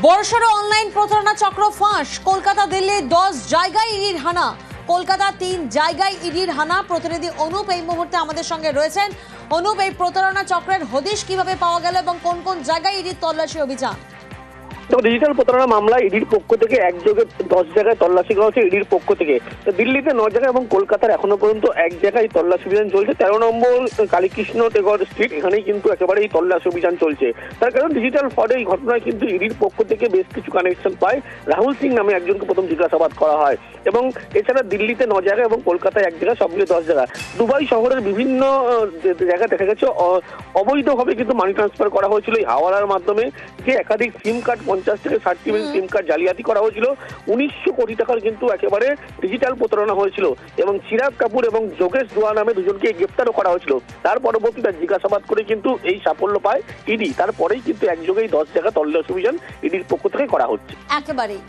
বড়সড় অনলাইন প্রতারণা চক্র ফাঁস। কলকাতা দিল্লি 10 জায়গায় ইডির হানা। কলকাতা 3 জায়গায় ইডির হানা। প্রতিনিধি অনুপ এই মুহূর্তে আমাদের সঙ্গে রয়েছেন। অনুপ, এই প্রতারণা চক্রের হদিশ কিভাবে পাওয়া গেল এবং কোন কোন জায়গায় ইডির তল্লাশি অভিযান? তো ডিজিটাল প্রতারণা মামলায় ইডির পক্ষ থেকে একযোগে 10 জায়গায় তল্লাশি করা হচ্ছে ইডির পক্ষ থেকে। দিল্লিতে 9 জায়গায় এবং কলকাতার এখনো পর্যন্ত এক জায়গায় তল্লাশি অভিযান চলছে। 13 নম্বর কালীকৃষ্ণ টেগর স্ট্রিট, এখানেই কিন্তু একেবারে এই তল্লাশি অভিযান চলছে। তার কারণ ডিজিটাল ফ্রডে এই ঘটনায় কিন্তু ইডির পক্ষ থেকে বেশ কিছু কানেকশন পায়। রাহুল সিং নামে একজনকে প্রথম জিজ্ঞাসাবাদ করা হয় এবং এছাড়া দিল্লিতে 9 জায়গায় এবং কলকাতায় 1 জায়গায়, সবগুলো 10 জায়গা। দুবাই শহরের বিভিন্ন জায়গায় দেখা গেছে অবৈধভাবে কিন্তু মানি ট্রান্সফার করা হয়েছিল এই হাওয়ালার মাধ্যমে, যে একাধিক সিম কার্ড 50 থেকে 60 মিলিয়ন সিম কার্ড জালিয়াতি করা হয়েছিল। 1900 কোটি টাকার কিন্তু একেবারে ডিজিটাল প্রতারণা হয়েছিল এবং চিরাগ কাপুর এবং যোগেশ দোয়া নামে দুজনকে গ্রেপ্তারও করা হয়েছিল। তার পরবর্তীতে জিজ্ঞাসাবাদ করে কিন্তু এই সাফল্য পায় ইডি। তারপরেই কিন্তু একযোগেই 10 জায়গা তল্লাশি অভিযান ইডির পক্ষ থেকে করা হচ্ছে। একেবারেই।